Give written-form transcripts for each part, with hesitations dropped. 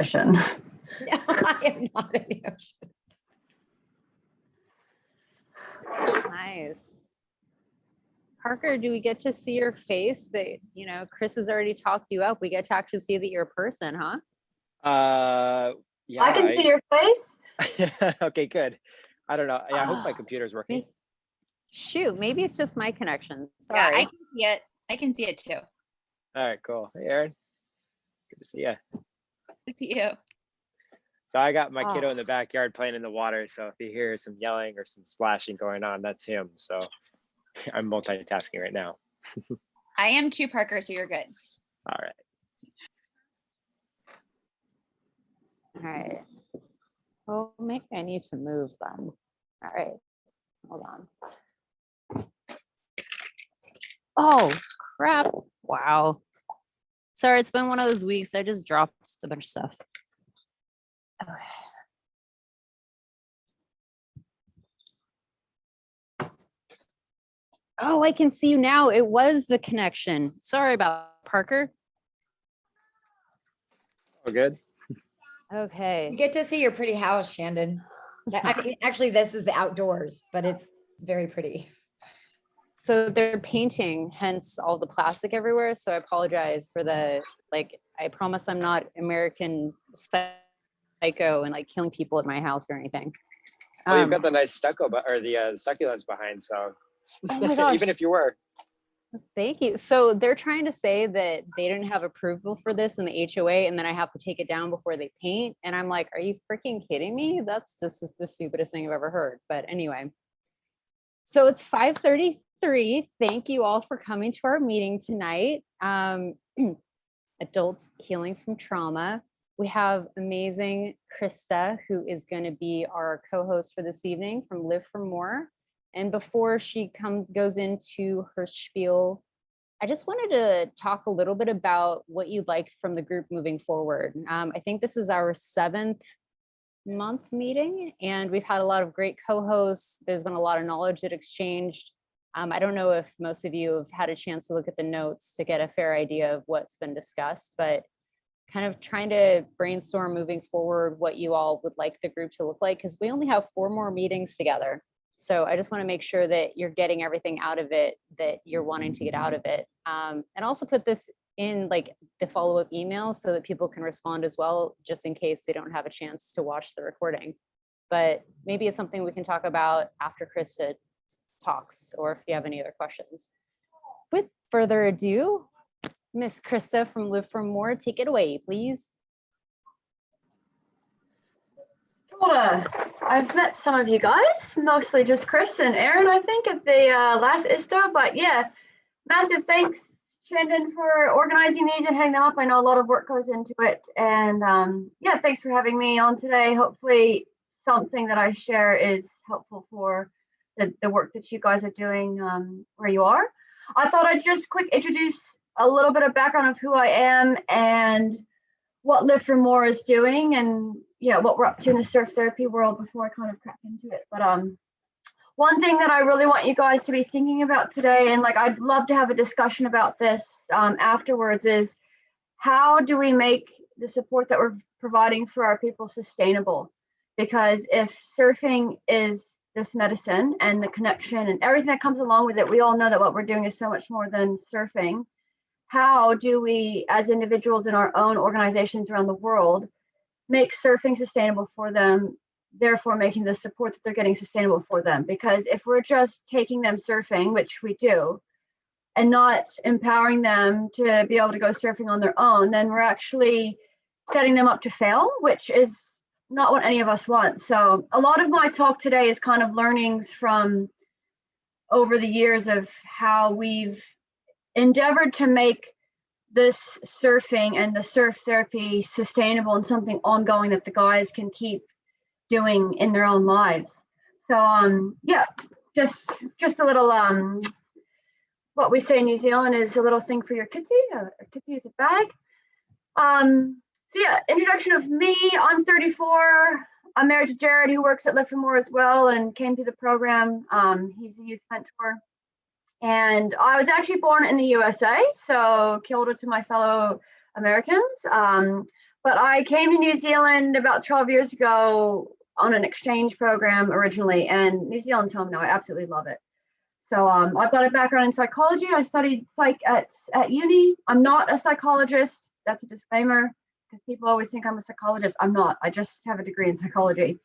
ocean. No, I am not in the ocean. Nice. Parker, do we get to see your face? That, you know, Chris has already talked you up. We get to actually see that you're a person, huh? Yeah. I can see your face. Okay, good. I don't know. Yeah, I hope my computer's working. Shoot, maybe it's just my connection. Sorry. Yeah, I can see it. I can see it too. All right, cool. Hey, Aaron. Good to see you. Good to see you. So I got my kiddo in the backyard playing in the water. So if you hear some yelling or some splashing going on, that's him. So I'm multitasking right now. I am too, Parker, so you're good. All right. All right. Well, maybe I need to move them. All right. Hold on. Oh, crap. Wow. Sorry, it's been one of those weeks. I just dropped a bunch of stuff. Okay. Oh, I can see you now. It was the connection. Sorry about Parker. Oh, good. Okay. You get to see your pretty house, Shandon. I mean, actually, this is the outdoors, but it's very pretty. So they're painting, hence all the plastic everywhere. So I apologize for the, like, I promise I'm not American psycho and like killing people at my house or anything. Well, you've got the nice stucco, or the succulents behind, so Oh my gosh. even if you were. Thank you. So they're trying to say that they didn't have approval for this in the HOA and then I have to take it down before they paint. And I'm like, are you freaking kidding me? That's just the stupidest thing I've ever heard. But anyway, so it's 5:33. Thank you all for coming to our meeting tonight. Adults Healing from Trauma. We have amazing Krista, who is going to be our co-host for this evening from Live for More. And before she goes into her spiel, I just wanted to talk a little bit about what you'd like from the group moving forward. I think this is our 7th month meeting, and we've had a lot of great co-hosts. There's been a lot of knowledge that exchanged. I don't know if most of you have had a chance to look at the notes to get a fair idea of what's been discussed, but kind of trying to brainstorm moving forward what you all would like the group to look like, because we only have 4 more meetings together. So I just want to make sure that you're getting everything out of it that you're wanting to get out of it. And also put this in like the follow-up email so that people can respond as well, just in case they don't have a chance to watch the recording. But maybe it's something we can talk about after Krista talks, or if you have any other questions. With further ado, Miss Krista from Live for More, take it away, please. I've met some of you guys, mostly just Chris and Aaron, I think, at the last ISTO. But yeah, massive thanks, Shandon, for organizing these and heading them up. I know a lot of work goes into it. And yeah, thanks for having me on today. Hopefully something that I share is helpful for the work that you guys are doing where you are. I thought I'd just quick introduce a little bit of background of who I am and what Live for More is doing, and yeah, what we're up to in the surf therapy world before I kind of crack into it. But one thing that I really want you guys to be thinking about today, and like I'd love to have a discussion about this afterwards, is how do we make the support that we're providing for our people sustainable? Because if surfing is this medicine and the connection and everything that comes along with it, we all know that what we're doing is so much more than surfing. How do we, as individuals in our own organizations around the world, make surfing sustainable for them, therefore making the support that they're getting sustainable for them? Because if we're just taking them surfing, which we do, and not empowering them to be able to go surfing on their own, then we're actually setting them up to fail, which is not what any of us want. So a lot of my talk today is kind of learnings from over the years of how we've endeavored to make this surfing and the surf therapy sustainable and something ongoing that the guys can keep doing in their own lives. So yeah, just a little what we say in New Zealand is a little thing for your kitsy. A kitsy is a bag. So yeah, introduction of me. I'm 34. I'm married to Jared, who works at Live for More as well and came through the program. He's a youth mentor. And I was actually born in the USA, so kia ora to my fellow Americans. But I came to New Zealand about 12 years ago on an exchange program originally, and New Zealand's home now. I absolutely love it. So I've got a background in psychology. I studied psych at uni. I'm not a psychologist. That's a disclaimer because people always think I'm a psychologist. I'm not. I just have a degree in psychology.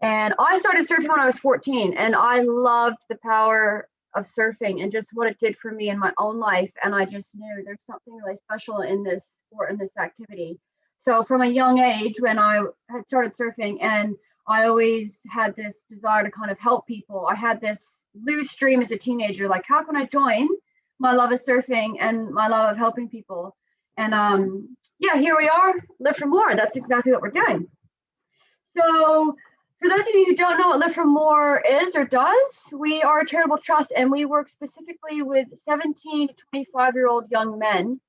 And I started surfing when I was 14, and I loved the power of surfing and just what it did for me in my own life. And I just knew there's something really special in this sport and this activity. So from a young age, when I had started surfing, and I always had this desire to kind of help people, I had this loose dream as a teenager, like how can I join my love of surfing and my love of helping people? And yeah, here we are, Live for More. That's exactly what we're doing. So for those of you who don't know what Live for More is or does, we are a charitable trust, and we work specifically with 17 to 25-year-old young men.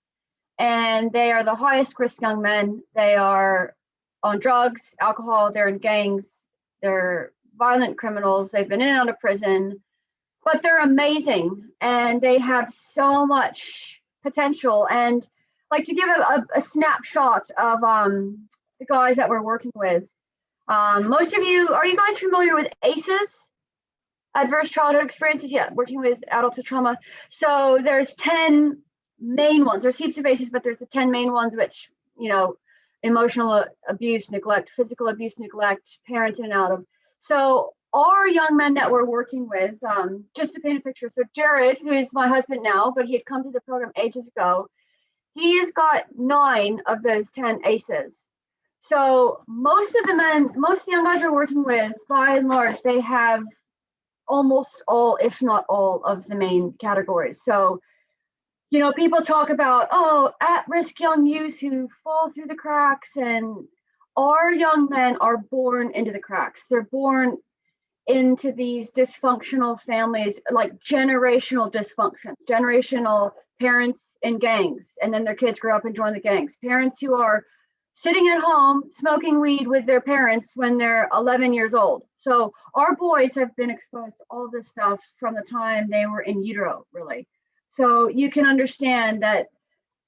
And they are the highest risk young men. They are on drugs, alcohol, they're in gangs, they're violent criminals, they've been in and out of prison, but they're amazing and they have so much potential. And like to give a snapshot of the guys that we're working with. Most of you, are you guys familiar with ACEs? Adverse childhood experiences? Yeah, working with adults with trauma. So there's 10 main ones. There's heaps of ACEs, but there's the 10 main ones, which, you know, emotional abuse, neglect, physical abuse, neglect, parents in and out of. So our young men that we're working with, just to paint a picture. So Jared, who is my husband now, but he had come to the program ages ago, he has got 9 of those 10 ACEs. So most of the young guys we're working with, by and large, they have almost all, if not all, of the main categories. So, you know, people talk about, oh, at-risk young youth who fall through the cracks, and our young men are born into the cracks. They're born into these dysfunctional families, like generational dysfunctions, generational parents in gangs, and then their kids grow up and join the gangs. Parents who are sitting at home smoking weed with their parents when they're 11 years old. So our boys have been exposed to all this stuff from the time they were in utero, really. So you can understand that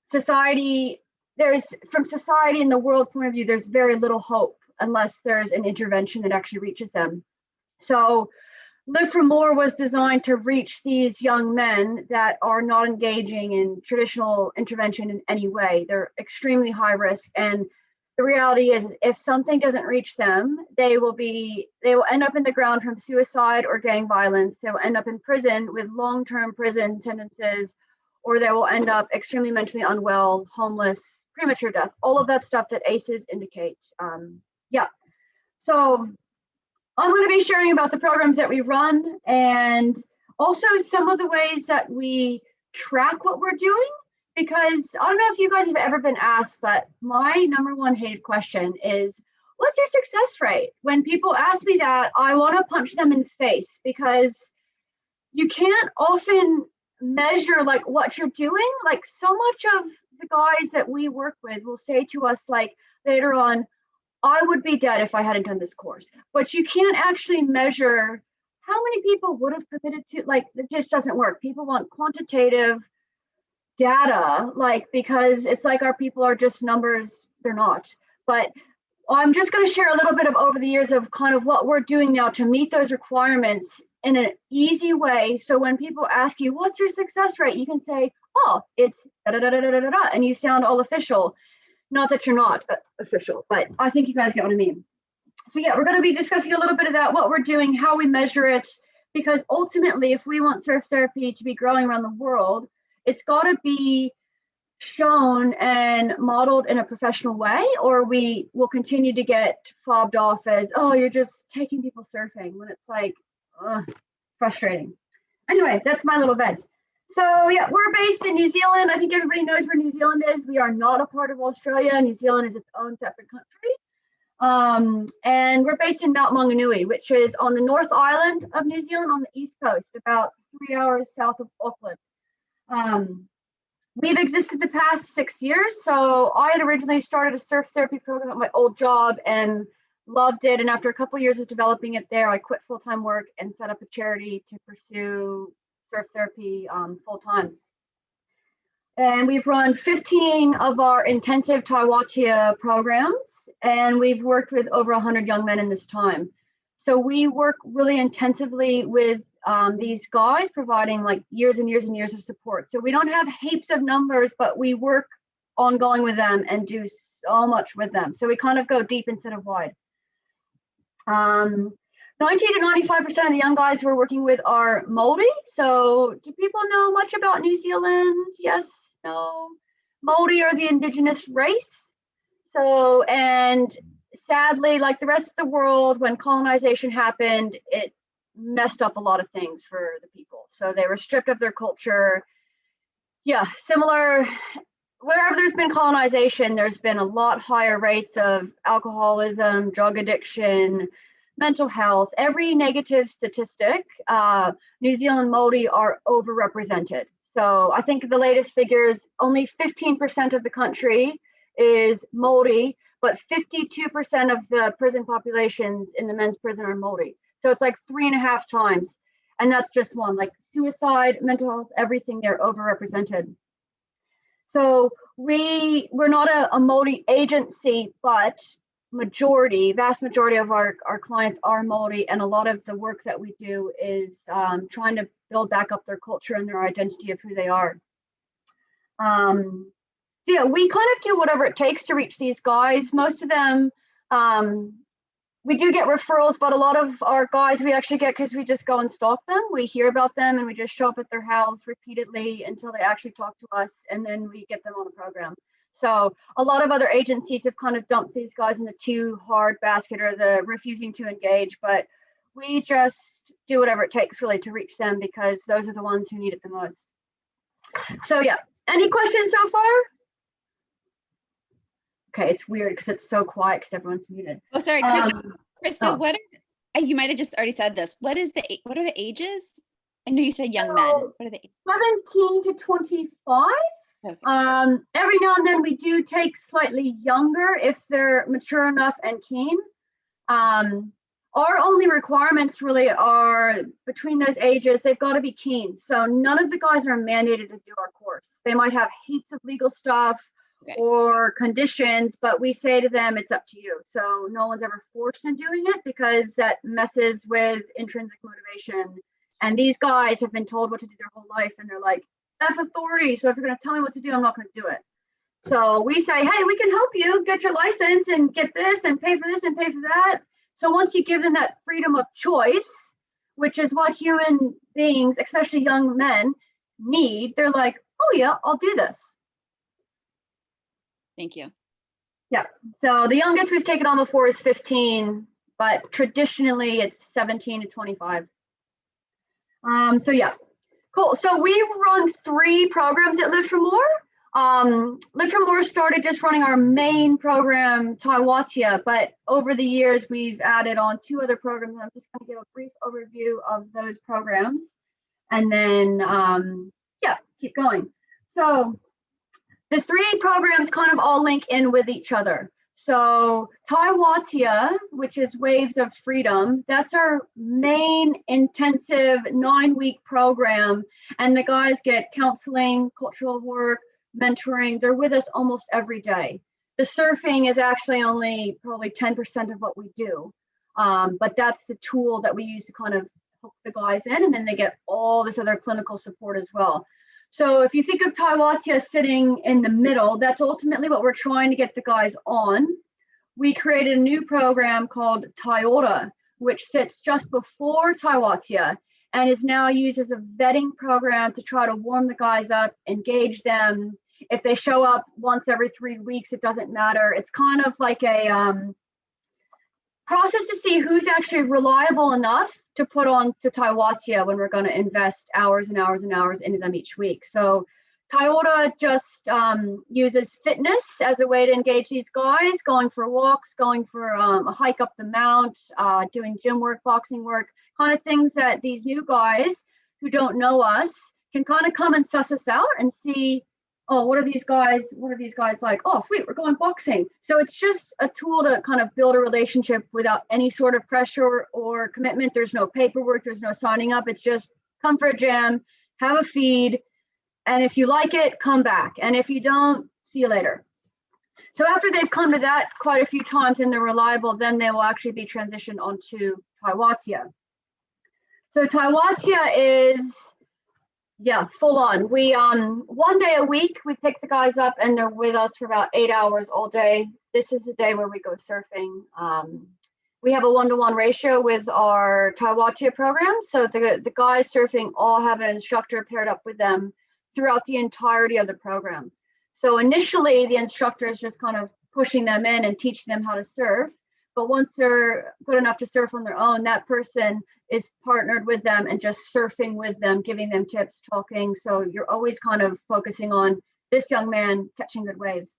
from society and the world point of view, there's very little hope unless there's an intervention that actually reaches them. So Live for More was designed to reach these young men that are not engaging in traditional intervention in any way. They're extremely high risk. And the reality is, if something doesn't reach them, they will end up in the ground from suicide or gang violence. They will end up in prison with long-term prison sentences, or they will end up extremely mentally unwell, homeless, premature death, all of that stuff that ACEs indicate. Yeah. So I'm going to be sharing about the programs that we run and also some of the ways that we track what we're doing, because I don't know if you guys have ever been asked, but my number one hated question is, what's your success rate? When people ask me that, I want to punch them in the face, because you can't often measure like what you're doing. Like so much of the guys that we work with will say to us like later on, I would be dead if I hadn't done this course. But you can't actually measure how many people would have committed to, like, it just doesn't work. People want quantitative data, like, because it's like our people are just numbers. They're not. But I'm just going to share a little bit of over the years of kind of what we're doing now to meet those requirements in an easy way. So when people ask you, what's your success rate? You can say, oh, it's da da da da da da da, and you sound all official. Not that you're not official, but I think you guys get what I mean. So yeah, we're going to be discussing a little bit of that, what we're doing, how we measure it, because ultimately, if we want surf therapy to be growing around the world, it's got to be shown and modeled in a professional way, or we will continue to get fobbed off as, oh, you're just taking people surfing, when it's like, frustrating. Anyway, that's my little vent. So yeah, we're based in New Zealand. I think everybody knows where New Zealand is. We are not a part of Australia. New Zealand is its own separate country. And we're based in Mount Maunganui, which is on the North Island of New Zealand on the East Coast, about 3 hours south of Auckland. We've existed the past 6 years. So I had originally started a surf therapy program at my old job and loved it. And after a couple of years of developing it there, I quit full-time work and set up a charity to pursue surf therapy full-time. And we've run 15 of our intensive Taiwatia programs, and we've worked with over 100 young men in this time. So we work really intensively with these guys, providing like years and years and years of support. So we don't have heaps of numbers, but we work ongoing with them and do so much with them. So we kind of go deep instead of wide. 90 to 95% of the young guys we're working with are Māori. So do people know much about New Zealand? Yes, no. Māori are the indigenous race. So, and sadly, like the rest of the world, when colonization happened, it messed up a lot of things for the people. So they were stripped of their culture. Yeah, similar, wherever there's been colonization, there's been a lot higher rates of alcoholism, drug addiction, mental health, every negative statistic. New Zealand Māori are overrepresented. So I think the latest figures, only 15% of the country is Māori, but 52% of the prison populations in the men's prison are Māori. So it's like 3.5 times. And that's just one, like suicide, mental health, everything, they're overrepresented. So we're not a Māori agency, but vast majority of our clients are Māori, and a lot of the work that we do is trying to build back up their culture and their identity of who they are. So yeah, we kind of do whatever it takes to reach these guys. Most of them, we do get referrals, but a lot of our guys we actually get because we just go and stalk them. We hear about them and we just show up at their house repeatedly until they actually talk to us, and then we get them on a program. So a lot of other agencies have kind of dumped these guys in the too hard basket or the refusing to engage, but we just do whatever it takes really to reach them because those are the ones who need it the most. So yeah, any questions so far? Okay, it's weird because it's so quiet because everyone's muted. Oh, sorry, Krista. Krista, oh. what are, you might have just already said this. What are the ages? I know you said young men. What are the 17 to 25. Okay. Every now and then we do take slightly younger if they're mature enough and keen. Our only requirements really are between those ages, they've got to be keen. So none of the guys are mandated to do our course. They might have heaps of legal stuff or conditions, but we say to them, it's up to you. So no one's ever forced in doing it because that messes with intrinsic motivation. And these guys have been told what to do their whole life, and they're like, F authority. So if you're going to tell me what to do, I'm not going to do it. So we say, hey, we can help you get your license and get this and pay for this and pay for that. So once you give them that freedom of choice, which is what human beings, especially young men, need, they're like, oh yeah, I'll do this. Thank you. Yeah. So the youngest we've taken on before is 15, but traditionally it's 17 to 25. So yeah, cool. So we run 3 programs at Live for More. Live for More started just running our main program, Taiwatia, but over the years we've added on 2 other programs. I'm just going to give a brief overview of those programs, and then yeah, keep going. So the 3 programs kind of all link in with each other. So Taiwatia, which is Waves of Freedom, that's our main intensive 9-week program. And the guys get counseling, cultural work, mentoring. They're with us almost every day. The surfing is actually only probably 10% of what we do. But that's the tool that we use to kind of hook the guys in, and then they get all this other clinical support as well. So if you think of Taiwatia sitting in the middle, that's ultimately what we're trying to get the guys on. We created a new program called Taiora, which sits just before Taiwatia and is now used as a vetting program to try to warm the guys up, engage them. If they show up once every 3 weeks, it doesn't matter. It's kind of like a process to see who's actually reliable enough to put on to Taiwatia when we're going to invest hours and hours and hours into them each week. So Taiora just uses fitness as a way to engage these guys, going for walks, going for a hike up the mount, doing gym work, boxing work, kind of things that these new guys who don't know us can kind of come and suss us out and see, oh, what are these guys like? Oh, sweet, we're going boxing. So it's just a tool to kind of build a relationship without any sort of pressure or commitment. There's no paperwork, there's no signing up. It's just come for a jam, have a feed, And if you like it, come back. And if you don't, see you later. So after they've come to that quite a few times and they're reliable, then they will actually be transitioned onto Taiwatia. So Taiwatia is, yeah, full on. We, 1 day a week, we pick the guys up and they're with us for about 8 hours all day. This is the day where we go surfing. We have a 1-to-1 ratio with our Taiwatia program. So the guys surfing all have an instructor paired up with them throughout the entirety of the program. So initially the instructor is just kind of pushing them in and teaching them how to surf. But once they're good enough to surf on their own, that person is partnered with them and just surfing with them, giving them tips, talking. So you're always kind of focusing on this young man catching good waves.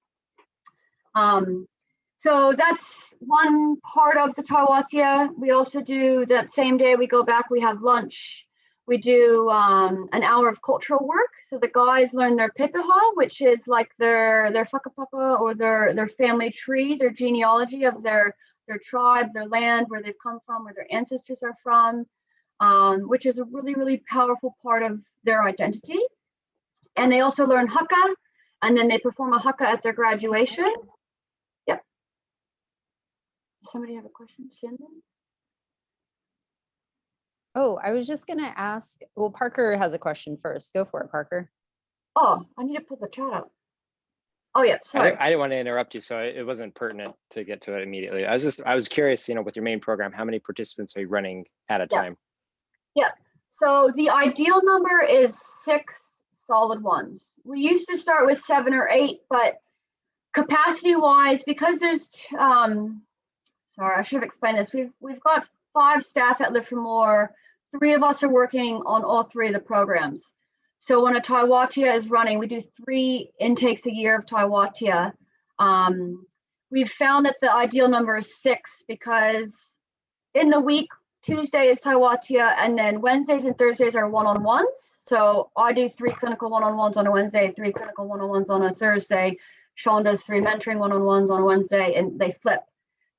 So that's one part of the Taiwatia. We also do that same day we go back, we have lunch. We do an hour of cultural work. So the guys learn their pepeha, which is like their whakapapa or their family tree, their genealogy of their tribe, their land, where they've come from, where their ancestors are from, which is a really, really powerful part of their identity. And they also learn haka, and then they perform a haka at their graduation. Yep. Does somebody have a question, Shannon? Oh, I was just gonna ask, well, Parker has a question first. Go for it, Parker. Oh, I need to pull the chat up. Oh yeah, sorry. I didn't want to interrupt you, so it wasn't pertinent to get to it immediately. I was curious, with your main program, how many participants are you running at a time? Yeah. So the ideal number is 6 solid ones. We used to start with 7 or 8, but capacity wise, because there's sorry, I should have explained this. We've got 5 staff at Live for More. 3 of us are working on all 3 of the programs. So when a Taiwatia is running, we do 3 intakes a year of Taiwatia. We've found that the ideal number is 6 because in the week, Tuesday is Taiwatia, and then Wednesdays and Thursdays are one-on-ones. So I do 3 clinical one-on-ones on a Wednesday, 3 clinical one-on-ones on a Thursday. Sean does 3 mentoring one-on-ones on a Wednesday, and they flip.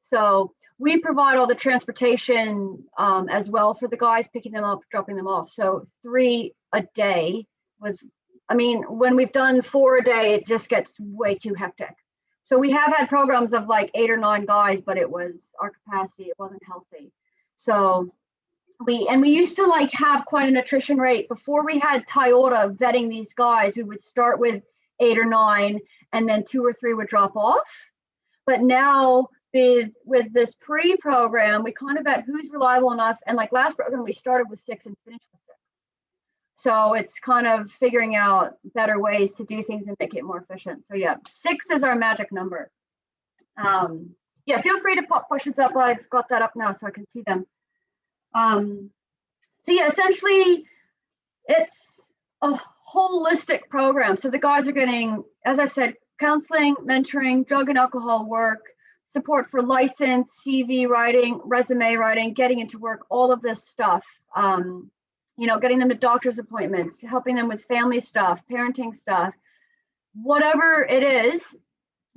So we provide all the transportation as well for the guys, picking them up, dropping them off. So 3 a day was, when we've done 4 a day, it just gets way too hectic. So we have had programs of like 8 or 9 guys, but it was our capacity, it wasn't healthy. So we used to like have quite an attrition rate. Before we had Toyota vetting these guys, we would start with 8 or 9 and then 2 or 3 would drop off. But now with this pre-program, we kind of vet who's reliable enough. And like last program, we started with 6 and finished with 6. So it's kind of figuring out better ways to do things and make it more efficient. So yeah, 6 is our magic number. Yeah, feel free to pop questions up. I've got that up now so I can see them. So yeah, essentially it's a holistic program. So the guys are getting, as I said, counseling, mentoring, drug and alcohol work, support for license, CV writing, resume writing, getting into work, all of this stuff. Getting them to doctor's appointments, helping them with family stuff, parenting stuff, whatever it is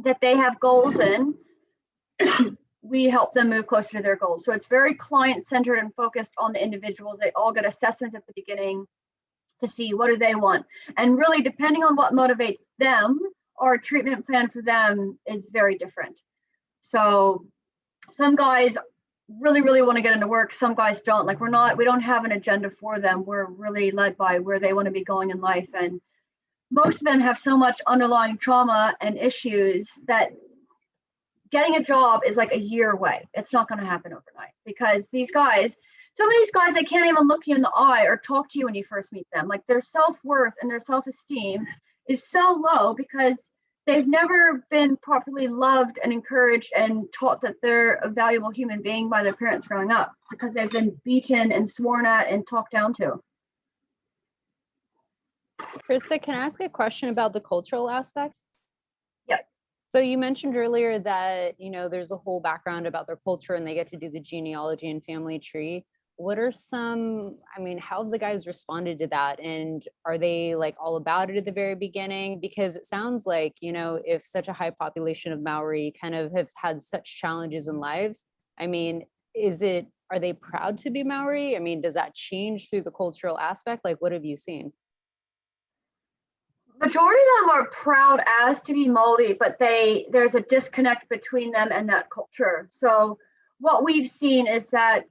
that they have goals in, we help them move closer to their goals. So it's very client-centered and focused on the individuals. They all get assessments at the beginning to see what do they want. And really, depending on what motivates them, our treatment plan for them is very different. So some guys really, really want to get into work. Some guys don't. Like we don't have an agenda for them. We're really led by where they want to be going in life. And most of them have so much underlying trauma and issues that getting a job is like a year away. It's not going to happen overnight because some of these guys, they can't even look you in the eye or talk to you when you first meet them. Like their self-worth and their self-esteem is so low because they've never been properly loved and encouraged and taught that they're a valuable human being by their parents growing up because they've been beaten and sworn at and talked down to. Krista, can I ask a question about the cultural aspect? Yep. So you mentioned earlier that, there's a whole background about their culture and they get to do the genealogy and family tree. What are how have the guys responded to that? And are they like all about it at the very beginning? Because it sounds like, if such a high population of Maori kind of has had such challenges in lives, are they proud to be Maori? Does that change through the cultural aspect? Like, what have you seen? majority of them are proud as to be Māori, but there's a disconnect between them and that culture. So what we've seen is that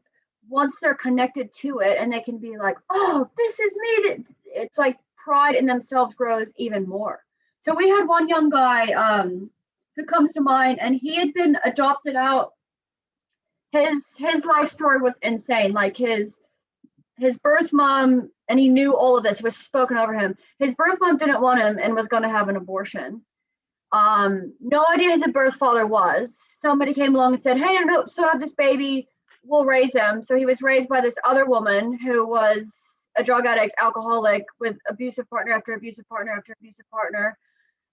once they're connected to it and they can be like, oh, this is me, it's like pride in themselves grows even more. So we had one young guy who comes to mind, and he had been adopted out. His life story was insane. Like his birth mom, and he knew all of this, was spoken over him. His birth mom didn't want him and was going to have an abortion. No idea who the birth father was. Somebody came along and said, hey, no, still have this baby, we'll raise him. So he was raised by this other woman who was a drug addict, alcoholic, with abusive partner after abusive partner after abusive partner.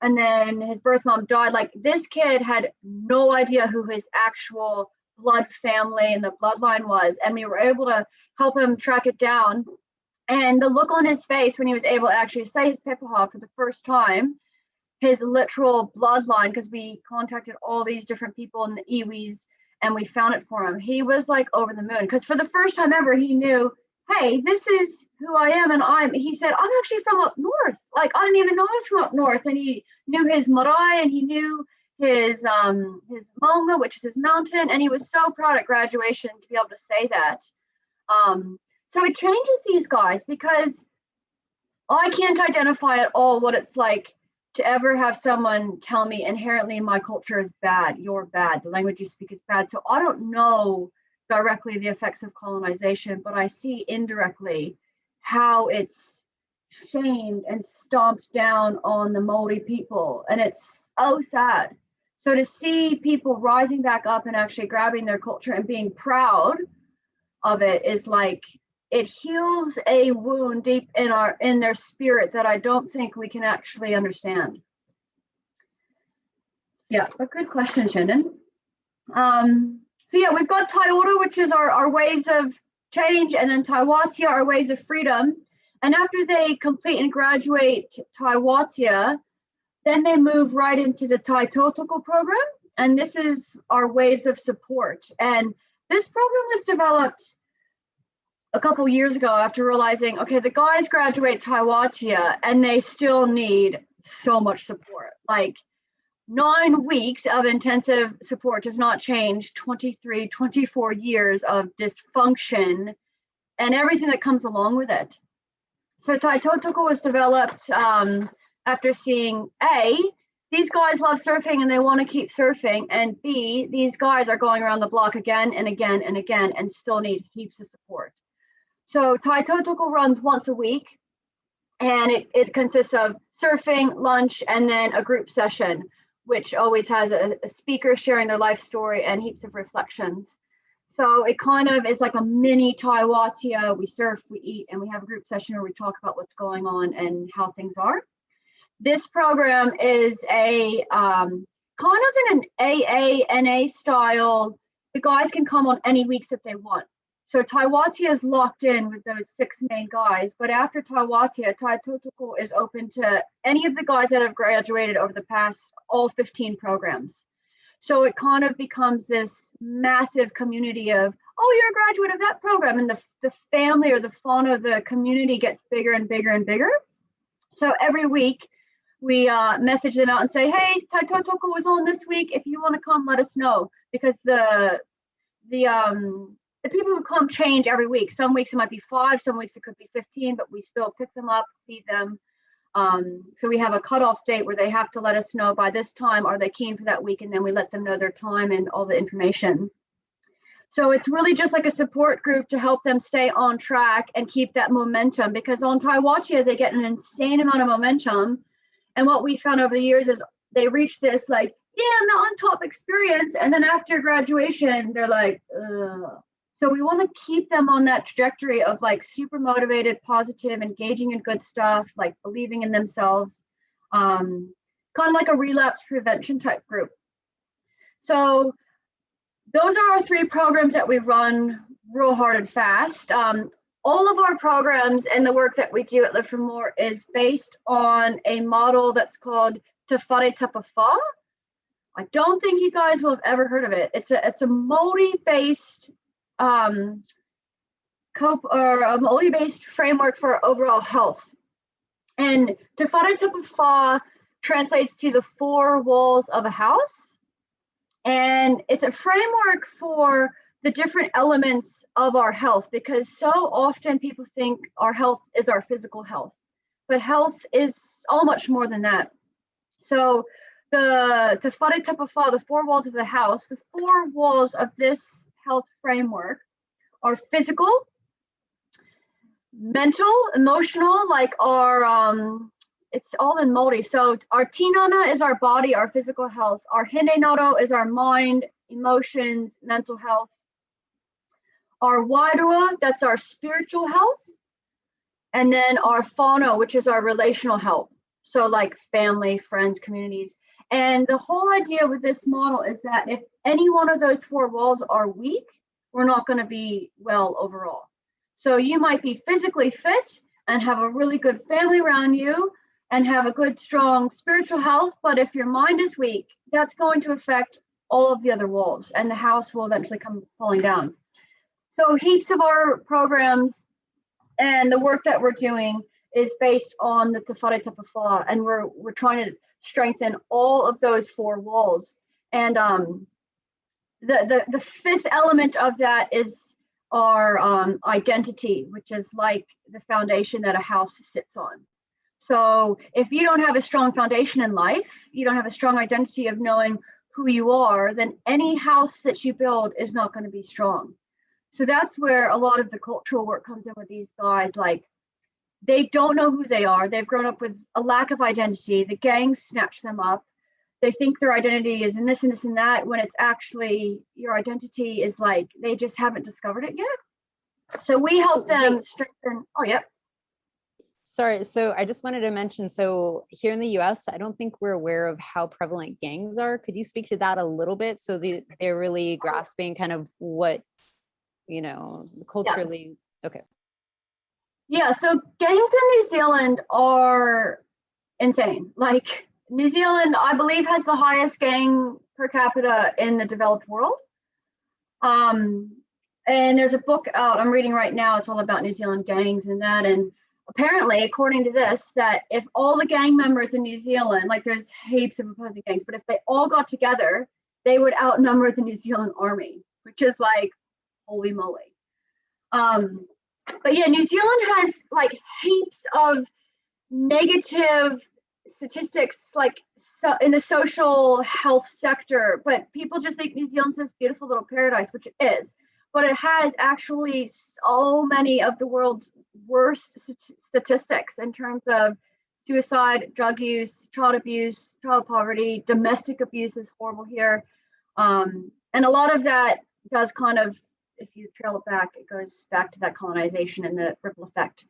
And then his birth mom died. Like, this kid had no idea who his actual blood family and the bloodline was. And we were able to help him track it down. And the look on his face when he was able to actually say his pepaha for the first time, his literal bloodline, because we contacted all these different people in the iwis and we found it for him. He was like over the moon, because for the first time ever, he knew, hey, this is who I am. And he said, I'm actually from up north. Like, I didn't even know I was from up north. And he knew his marae, and he knew his maunga, which is his mountain. And he was so proud at graduation to be able to say that. So it changes these guys, because I can't identify at all what it's like to ever have someone tell me inherently my culture is bad, you're bad, the language you speak is bad. So I don't know directly the effects of colonization, but I see indirectly how it's shamed and stomped down on the Māori people. And it's so sad. So to see people rising back up and actually grabbing their culture and being proud of it is like, it heals a wound deep in their spirit that I don't think we can actually understand. Yeah, a good question, Shannon. So yeah, we've got Taiora, which is our waves of change, and then Taiwatia, our waves of freedom. And after they complete and graduate Taiwatia, then they move right into the Tai Tautoko program. And this is our waves of support. And this program was developed a couple years ago after realizing, okay, the guys graduate Taiwatia and they still need so much support. Like, 9 weeks of intensive support does not change 23, 24 years of dysfunction and everything that comes along with it. So Tai Tautoko was developed after seeing A, these guys love surfing and they want to keep surfing, and B, these guys are going around the block again and again and again and still need heaps of support. So Tai Tautoko runs once a week, and it consists of surfing, lunch, and then a group session, which always has a speaker sharing their life story and heaps of reflections. So it kind of is like a mini Taiwatia. We surf, we eat, and we have a group session where we talk about what's going on and how things are. This program is a kind of in an AA, NA style. The guys can come on any weeks that they want. So Taiwatia is locked in with those 6 main guys, but after Taiwatia, Tai Tautoko is open to any of the guys that have graduated over the past all 15 programs. So it kind of becomes this massive community of, oh, you're a graduate of that program, and the family or the fauna of the community gets bigger and bigger and bigger. So every week we message them out and say, hey, Tai Tautoko was on this week. If you want to come, let us know, because the people who come change every week. Some weeks it might be 5, some weeks it could be 15, but we still pick them up, feed them. So we have a cutoff date where they have to let us know by this time, are they keen for that week? And then we let them know their time and all the information. So it's really just like a support group to help them stay on track and keep that momentum, because on Taiwatia, they get an insane amount of momentum. And what we found over the years is they reach this like, yeah, mountaintop experience. And then after graduation, they're like, ugh. So we want to keep them on that trajectory of like super motivated, positive, engaging in good stuff, like believing in themselves, kind of like a relapse prevention type group. So those are our 3 programs that we run real hard and fast. All of our programs and the work that we do at Live for More is based on a model that's called Te Whare Tapawha. I don't think you guys will have ever heard of it. It's a Māori-based a Māori-based framework for overall health. Mm-hmm. And Te Whare Tupu Wha translates to the four walls of a house. And it's a framework for the different elements of our health, because so often people think our health is our physical health, but health is so much more than that. So the Te Whare Tupu Wha, the four walls of the house, the four walls of this health framework are physical, mental, emotional, like our it's all in Māori. So our tinana is our body, our physical health. Our hine naro is our mind, emotions, mental health. Our wairua, that's our spiritual health. And then our whānau, which is our relational health. So like family, friends, communities. And the whole idea with this model is that if any one of those four walls are weak, we're not going to be well overall. So you might be physically fit and have a really good family around you and have a good, strong spiritual health. But if your mind is weak, that's going to affect all of the other walls, and the house will eventually come falling down. So heaps of our programs and the work that we're doing is based on the Te Whare Tupu Wha, and we're trying to strengthen all of those four walls. And the fifth element of that is our identity, which is like the foundation that a house sits on. So if you don't have a strong foundation in life, you don't have a strong identity of knowing who you are, then any house that you build is not going to be strong. So that's where a lot of the cultural work comes in with these guys. Like, they don't know who they are. They've grown up with a lack of identity. The gangs snatch them up. They think their identity is in this and this and that, when it's actually your identity is like, they just haven't discovered it yet. So we help them strengthen. Oh, yeah. Sorry, so I just wanted to mention, so here in the US, I don't think we're aware of how prevalent gangs are. Could you speak to that a little bit? So they're really grasping kind of what, culturally, okay. Yeah, so gangs in New Zealand are insane. Like, New Zealand, I believe, has the highest gang per capita in the developed world. And there's a book out I'm reading right now. It's all about New Zealand gangs and that. And apparently, according to this, that if all the gang members in New Zealand, like there's heaps of opposing gangs, but if they all got together, they would outnumber the New Zealand army, which is like, holy moly. But yeah, New Zealand has like heaps of negative statistics, like so in the social health sector, but people just think New Zealand's this beautiful little paradise, which it is, but it has actually so many of the world's worst statistics in terms of suicide, drug use, child abuse, child poverty, domestic abuse is horrible here. And a lot of that does kind of, if you trail it back, it goes back to that colonization and the ripple effect.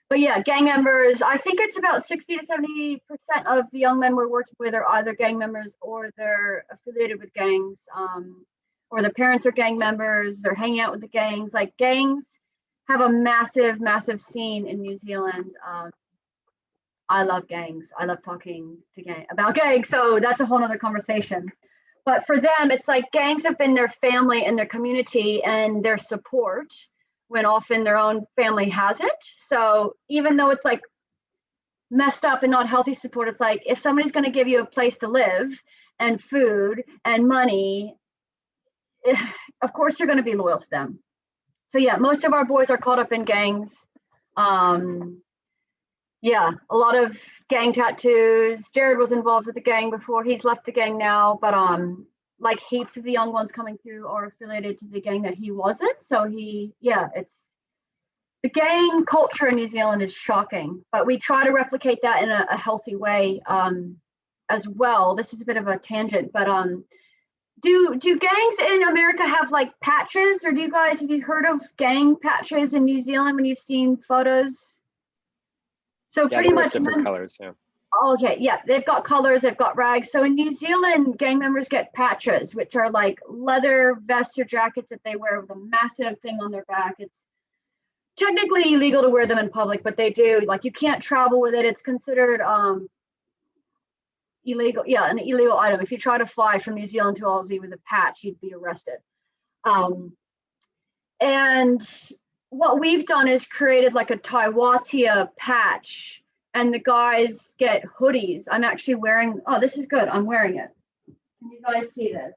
But yeah, gang members, I think it's about 60 to 70% of the young men we're working with are either gang members or they're affiliated with gangs, or the parents are gang members, they're hanging out with the gangs. Like, gangs have a massive, massive scene in New Zealand. I love gangs. I love talking to about gangs. So that's a whole nother conversation. But for them, it's like gangs have been their family and their community and their support, when often their own family hasn't. So even though it's like messed up and not healthy support, it's like, if somebody's going to give you a place to live and food and money, of course you're going to be loyal to them. So yeah, most of our boys are caught up in gangs. Yeah, a lot of gang tattoos. Jared was involved with the gang before. He's left the gang now, but like heaps of the young ones coming through are affiliated to the gang that he wasn't. So it's the gang culture in New Zealand is shocking, but we try to replicate that in a healthy way as well. This is a bit of a tangent, but do gangs in America have like patches, or have you heard of gang patches in New Zealand when you've seen photos? So Yeah, pretty much different colors. Yeah. Okay, yeah, they've got colors, they've got rags. So in New Zealand, gang members get patches, which are like leather vests or jackets that they wear with a massive thing on their back. It's technically illegal to wear them in public, but they do. Like, you can't travel with it. It's considered illegal. Yeah, an illegal item. If you try to fly from New Zealand to Aussie with a patch, you'd be arrested. And what we've done is created like a Taiwatia patch and the guys get hoodies. I'm actually wearing, oh, this is good. I'm wearing it. Can you guys see this?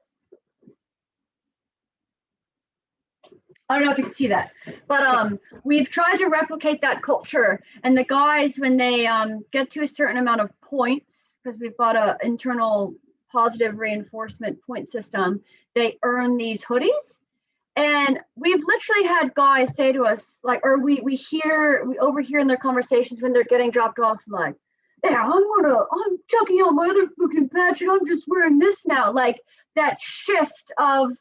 I don't know if you can see that, but we've tried to replicate that culture. And the guys, when they get to a certain amount of points, because we've got an internal positive reinforcement point system, they earn these hoodies. And we've literally had guys say to us, like, or we overhear in their conversations when they're getting dropped off, like, yeah, I'm chucking out my other fucking patch and I'm just wearing this now. Like that shift of,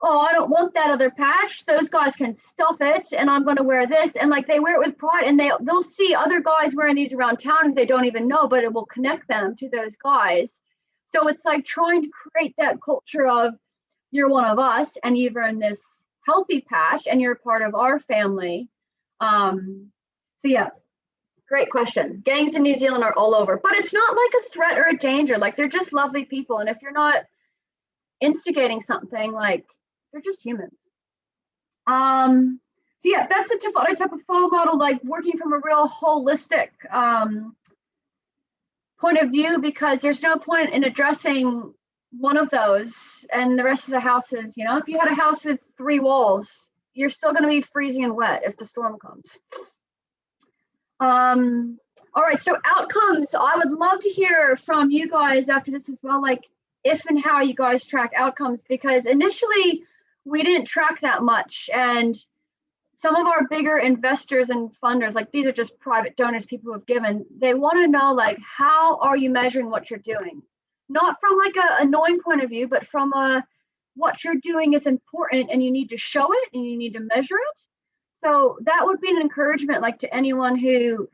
oh, I don't want that other patch. Those guys can stuff it, and I'm going to wear this. And like they wear it with pride, and they'll see other guys wearing these around town who they don't even know, but it will connect them to those guys. So it's like trying to create that culture of you're one of us, and you've earned this healthy patch, and you're part of our family. So yeah, great question. Gangs in New Zealand are all over, but it's not like a threat or a danger. Like they're just lovely people, and if you're not instigating something, like they're just humans. So yeah, that's a type of flow model, like working from a real holistic point of view, because there's no point in addressing one of those and the rest of the houses. You know, if you had a house with 3 walls, you're still going to be freezing and wet if the storm comes. All right, so outcomes. I would love to hear from you guys after this as well, like if and how you guys track outcomes, because initially we didn't track that much. And some of our bigger investors and funders, like these are just private donors, people who have given, they want to know, like, how are you measuring what you're doing? Not from like a annoying point of view, but from a what you're doing is important and you need to show it and you need to measure it. So that would be an encouragement, like to anyone who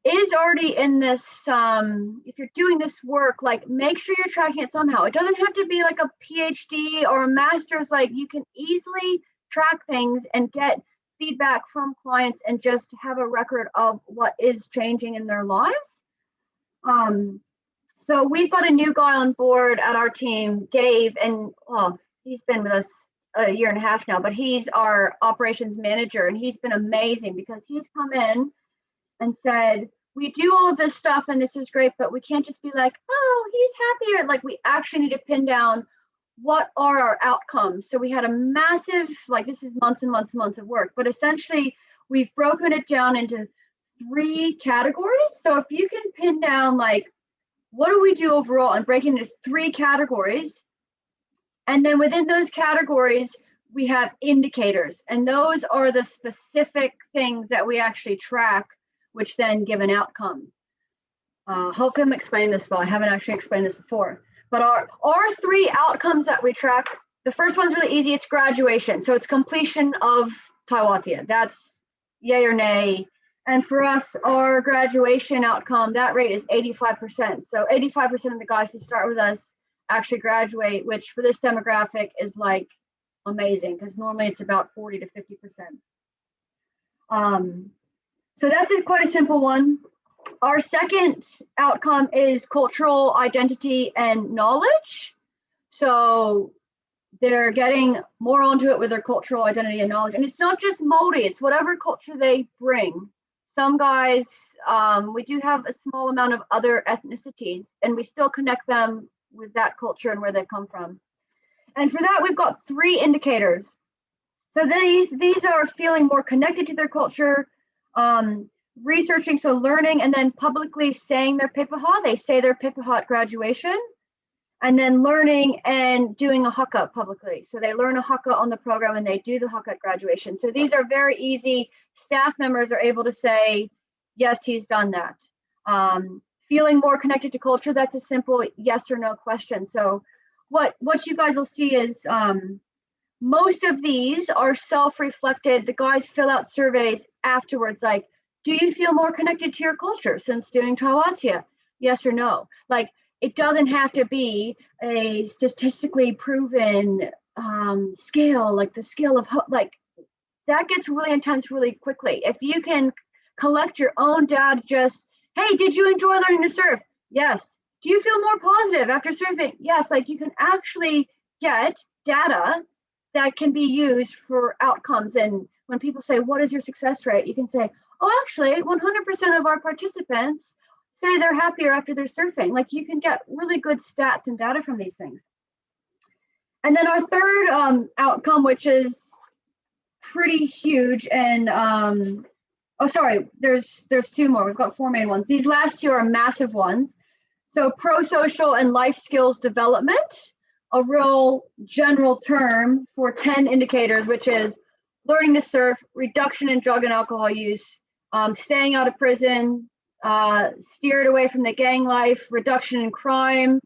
is already in this, if you're doing this work, like make sure you're tracking it somehow. It doesn't have to be like a PhD or a master's, like you can easily track things and get feedback from clients and just have a record of what is changing in their lives. So we've got a new guy on board at our team, Dave, and he's been with us a year and a half now, but he's our operations manager, and he's been amazing because he's come in and said, we do all of this stuff and this is great, but we can't just be like, oh, he's happier. Like we actually need to pin down what are our outcomes. So we had a massive, like this is months and months and months of work, but essentially we've broken it down into 3 categories. So if you can pin down like, what do we do overall, and break into 3 categories. And then within those categories, we have indicators, and those are the specific things that we actually track, which then give an outcome. Hopefully I'm explaining this well. I haven't actually explained this before. But our 3 outcomes that we track, the first one's really easy. It's graduation. So it's completion of Taiwatia. That's yay or nay. And for us, our graduation outcome, that rate is 85%. So 85% of the guys who start with us actually graduate, which for this demographic is like amazing, because normally it's about 40 to 50%. So that's quite a simple one. Our second outcome is cultural identity and knowledge. So they're getting more onto it with their cultural identity and knowledge. And it's not just Māori, it's whatever culture they bring. Some guys, we do have a small amount of other ethnicities, and we still connect them with that culture and where they come from. And for that, we've got 3 indicators. So these are feeling more connected to their culture, researching, so learning, and then publicly saying their pepeha. They say their pepeha at graduation, and then learning and doing a haka publicly. So they learn a haka on the program and they do the haka at graduation. So these are very easy. Staff members are able to say, yes, he's done that. Feeling more connected to culture, that's a simple yes or no question. So what you guys will see is most of these are self-reflected. The guys fill out surveys afterwards, like, do you feel more connected to your culture since doing Taiwatia? Yes or no? Like, it doesn't have to be a statistically proven scale, like the scale of, like, that gets really intense really quickly. If you can collect your own data, just, hey, did you enjoy learning to surf? Yes. Do you feel more positive after surfing? Yes. Like, you can actually get data that can be used for outcomes. And when people say, what is your success rate? You can say, oh, actually 100% of our participants say they're happier after they're surfing. Like, you can get really good stats and data from these things. And then our third outcome, which is pretty huge, and oh, sorry, there's two more. We've got four main ones. These last two are massive ones. So pro-social and life skills development, a real general term for 10 indicators, which is learning to surf, reduction in drug and alcohol use, staying out of prison, steered away from the gang life, reduction in crime,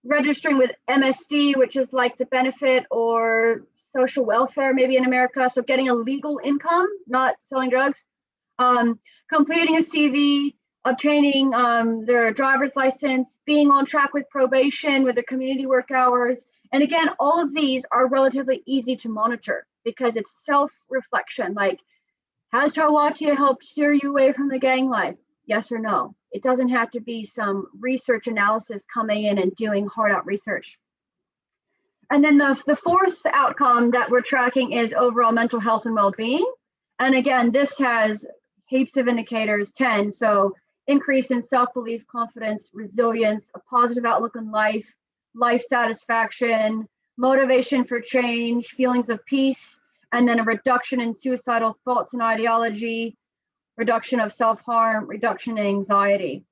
registering with MSD, which is like the benefit or social welfare maybe in America. So getting a legal income, not selling drugs, completing a CV, obtaining their driver's license, being on track with probation, with their community work hours. And again, all of these are relatively easy to monitor because it's self-reflection. Like, has Tawachi helped steer you away from the gang life? Yes or no? It doesn't have to be some research analysis coming in and doing hard out research. And then the fourth outcome that we're tracking is overall mental health and well-being. And again, this has heaps of indicators, 10. So increase in self-belief, confidence, resilience, a positive outlook on life, life satisfaction, motivation for change, feelings of peace, and then a reduction in suicidal thoughts and ideology, reduction of self-harm, reduction in anxiety.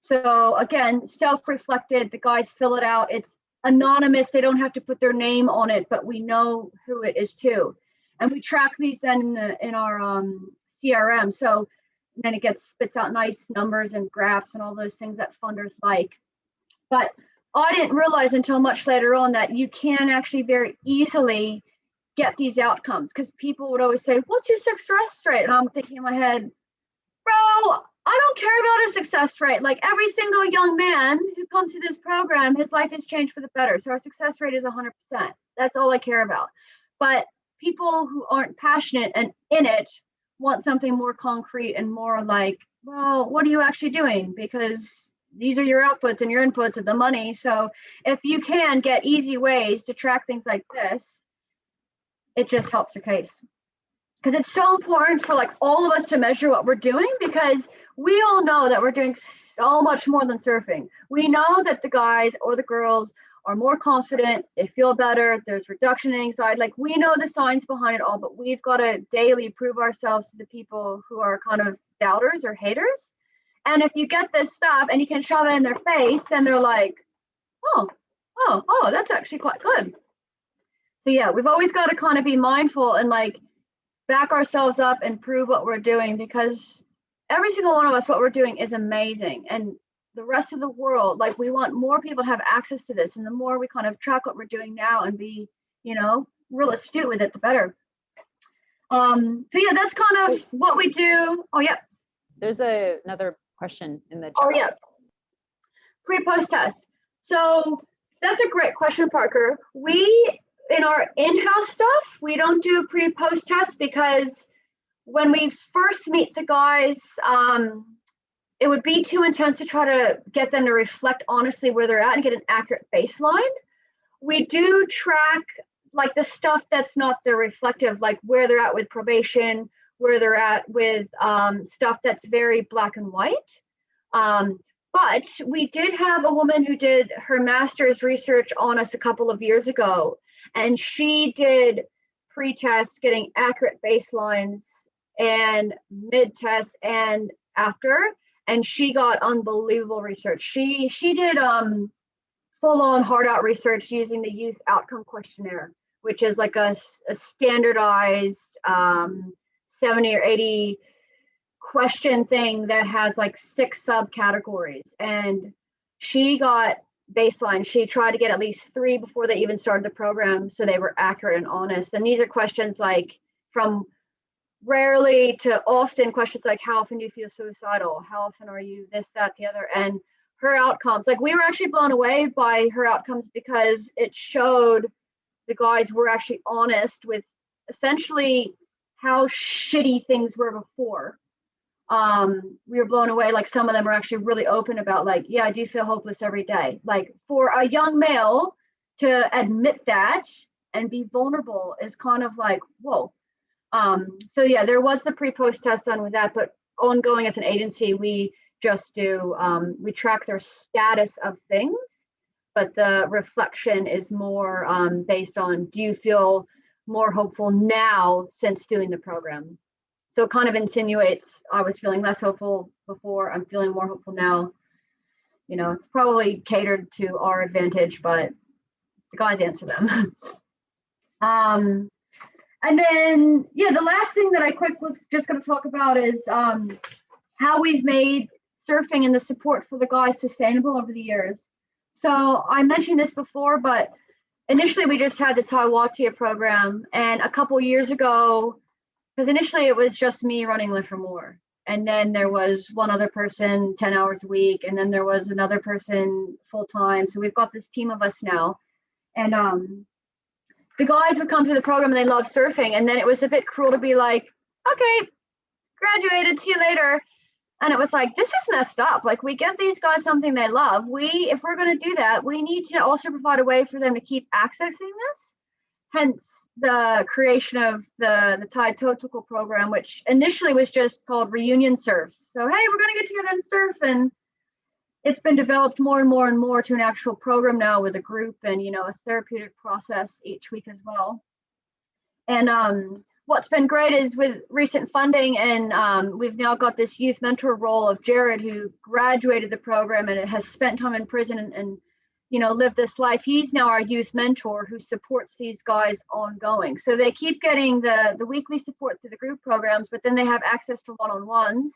So again, self-reflected, the guys fill it out. It's anonymous, they don't have to put their name on it, but we know who it is too. And we track these then in our CRM. So then it spits out nice numbers and graphs and all those things that funders like. But I didn't realize until much later on that you can actually very easily get these outcomes, because people would always say, what's your success rate? And I'm thinking in my head, bro, I don't care about a success rate. Like, every single young man who comes to this program, his life has changed for the better. So our success rate is 100%. That's all I care about. But people who aren't passionate and in it want something more concrete and more like, well, what are you actually doing? Because these are your outputs and your inputs of the money. So if you can get easy ways to track things like this, it just helps your case. Because it's so important for like all of us to measure what we're doing, because we all know that we're doing so much more than surfing. We know that the guys or the girls are more confident, they feel better, there's reduction in anxiety. Like, we know the science behind it all, but we've got to daily prove ourselves to the people who are kind of doubters or haters. And if you get this stuff and you can shove it in their face, then they're like, oh, that's actually quite good. So yeah, we've always got to kind of be mindful and like back ourselves up and prove what we're doing, because every single one of us, what we're doing is amazing. And the rest of the world, like, we want more people to have access to this. And the more we kind of track what we're doing now and be, real astute with it, the better. So yeah, that's kind of what we do. Oh yeah. There's another question in the chat. Oh yeah. Pre-post test. So that's a great question, Parker. We, in our in-house stuff, we don't do pre-post tests, because when we first meet the guys, it would be too intense to try to get them to reflect honestly where they're at and get an accurate baseline. We do track like the stuff that's not the reflective, like where they're at with probation, where they're at with stuff that's very black and white. But we did have a woman who did her master's research on us a couple of years ago, and she did pre-tests getting accurate baselines and mid-tests and after, and she got unbelievable research. She did full-on hard-out research using the Youth Outcome Questionnaire, which is like a standardized 70 or 80 question thing that has like 6 subcategories. And she got baseline. She tried to get at least 3 before they even started the program, so they were accurate and honest. And these are questions like from rarely to often, questions like, how often do you feel suicidal? How often are you this, that, the other? And her outcomes, like, we were actually blown away by her outcomes, because it showed the guys were actually honest with essentially how shitty things were before. We were blown away. Like, some of them are actually really open about like, yeah, I do feel hopeless every day. Like, for a young male to admit that and be vulnerable is kind of like, whoa. So yeah, there was the pre-post test done with that, but ongoing as an agency, we just do, we track their status of things, but the reflection is more based on, do you feel more hopeful now since doing the program? So it kind of insinuates, I was feeling less hopeful before, I'm feeling more hopeful now. You know, it's probably catered to our advantage, but the guys answer them. And then, yeah, the last thing that I quick was just going to talk about is how we've made surfing and the support for the guys sustainable over the years. So I mentioned this before, but initially we just had the Taiwatia program, and a couple years ago, because initially it was just me running Live for More, and then there was one other person 10 hours a week, and then there was another person full-time. So we've got this team of us now, and the guys would come through the program and they love surfing, and then it was a bit cruel to be like, okay, graduated, see you later. And it was like, this is messed up. Like, we give these guys something they love. If we're going to do that, we need to also provide a way for them to keep accessing this. Hence the creation of the Tide Total program, which initially was just called Reunion Surfs. So, hey, we're going to get together and surf. And it's been developed more and more and more to an actual program now with a group and, you know, a therapeutic process each week as well. And what's been great is with recent funding, and we've now got this youth mentor role of Jared, who graduated the program and has spent time in prison and you know, lived this life. He's now our youth mentor who supports these guys ongoing. So they keep getting the weekly support through the group programs, but then they have access to one-on-ones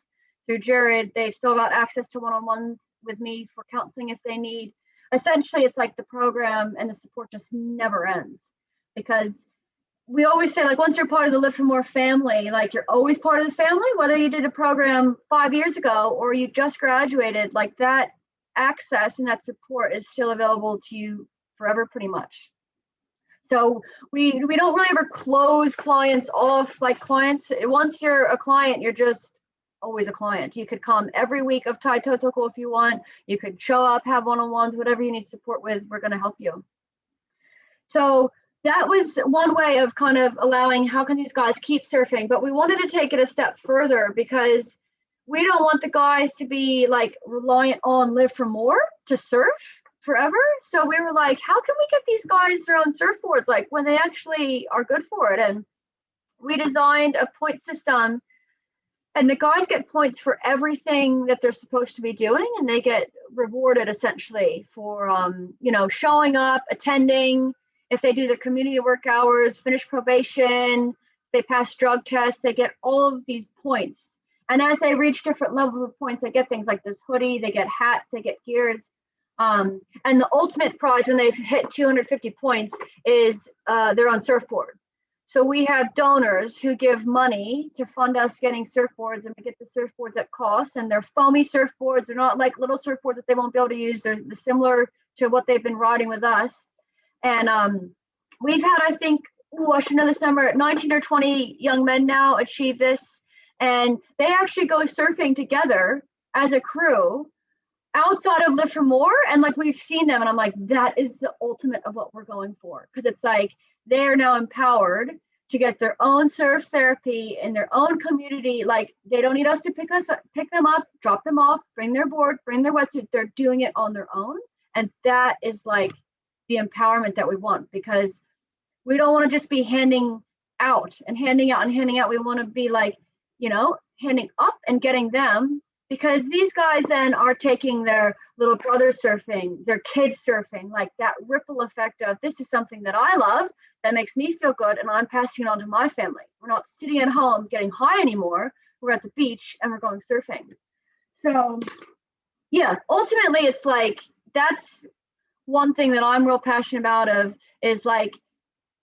through Jared. They've still got access to one-on-ones with me for counseling if they need. Essentially, it's like the program and the support just never ends, because we always say, like, once you're part of the Live for More family, like, you're always part of the family, whether you did a program 5 years ago or you just graduated, like, that access and that support is still available to you forever, pretty much. So we don't really ever close clients off. Like, clients, once you're a client, you're just always a client. You could come every week of Tide Total if you want. You could show up, have one-on-ones, whatever you need support with, we're going to help you. So that was one way of kind of allowing, how can these guys keep surfing? But we wanted to take it a step further, because we don't want the guys to be like reliant on Live for More to surf forever. So we were like, how can we get these guys their own surfboards, like, when they actually are good for it? And we designed a point system, and the guys get points for everything that they're supposed to be doing, and they get rewarded essentially for you know, showing up, attending. If they do their community work hours, finish probation, they pass drug tests, they get all of these points. And as they reach different levels of points, they get things like this hoodie, they get hats, they get gears. And the ultimate prize when they've hit 250 points is their own surfboard. So we have donors who give money to fund us getting surfboards, and we get the surfboards at cost. And they're foamy surfboards. They're not like little surfboards that they won't be able to use. They're similar to what they've been riding with us. And we've had, I think, I should know this number, 19 or 20 young men now achieve this. And they actually go surfing together as a crew outside of Live for More. And like, we've seen them, and I'm like, that is the ultimate of what we're going for. Because it's like, they're now empowered to get their own surf therapy in their own community. Like, they don't need us to pick them up, drop them off, bring their board, bring their wetsuit. They're doing it on their own. And that is like the empowerment that we want, because we don't want to just be handing out and handing out and handing out. We want to be like, you know, handing up and getting them, because these guys then are taking their little brothers surfing, their kids surfing, like that ripple effect of, this is something that I love, that makes me feel good, and I'm passing it on to my family. We're not sitting at home getting high anymore. We're at the beach and we're going surfing. So yeah, ultimately it's like, that's one thing that I'm real passionate about is like,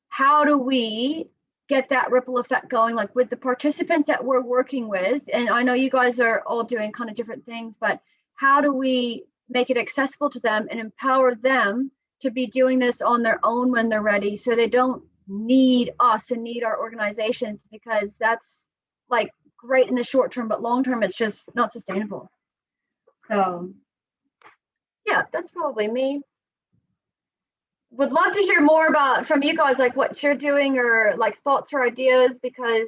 how do we get that ripple effect going, like with the participants that we're working with? And I know you guys are all doing kind of different things, but how do we make it accessible to them and empower them to be doing this on their own when they're ready, so they don't need us and need our organizations? Because that's like great in the short term, but long term it's just not sustainable. So yeah, that's probably me. Would love to hear more from you guys, like what you're doing, or like thoughts or ideas, because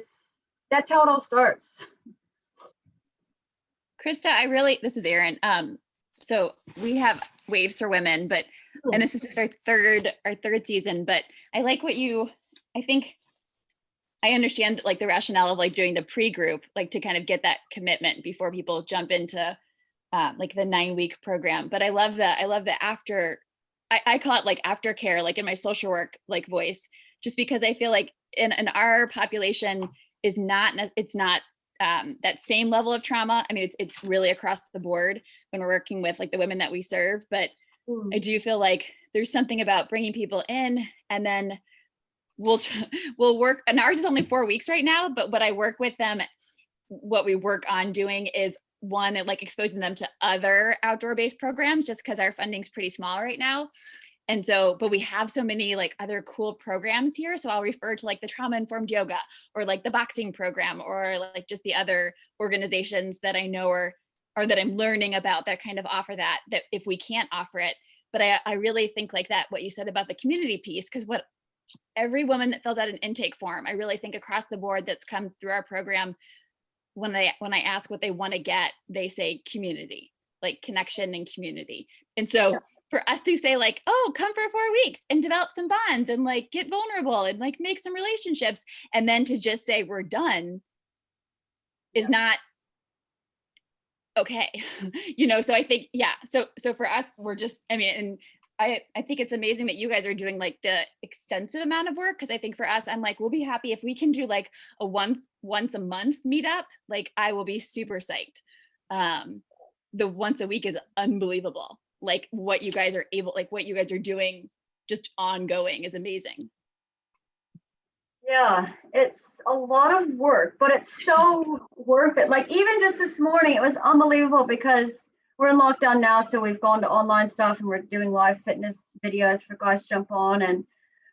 that's how it all starts. Krista, this is Erin. So we have Waves for Women, and this is just our third season, but I like I think I understand like the rationale of like doing the pre-group, like to kind of get that commitment before people jump into like the 9-week program. But I love the after, I call it like aftercare, like in my social work like voice, just because I feel like in our population it's not that same level of trauma. I mean, it's really across the board when we're working with like the women that we serve, but I do feel like there's something about bringing people in, and then we'll work, and ours is only 4 weeks right now, but what I work with them, what we work on doing is one, like exposing them to other outdoor based programs, just because our funding's pretty small right now. And so, but we have so many like other cool programs here. So I'll refer to like the trauma informed yoga, or like the boxing program, or like just the other organizations that I know or that I'm learning about that kind of offer that if we can't offer it. But I really think like that, what you said about the community piece, because what every woman that fills out an intake form, I really think across the board that's come through our program, when I ask what they want to get, they say community, like connection and community. And so for us to say like, oh, come for 4 weeks and develop some bonds and like get vulnerable and like make some relationships, and then to just say we're done is not okay. So I think, so for us, we're just, I mean, and I think it's amazing that you guys are doing like the extensive amount of work, because I think for us, I'm like, we'll be happy if we can do like a once a month meetup. Like I will be super psyched. The once a week is unbelievable. Like what you guys are doing just ongoing is amazing. Yeah, it's a lot of work, but it's so worth it. Like even just this morning, it was unbelievable because we're in lockdown now. So we've gone to online stuff and we're doing live fitness videos for guys to jump on. And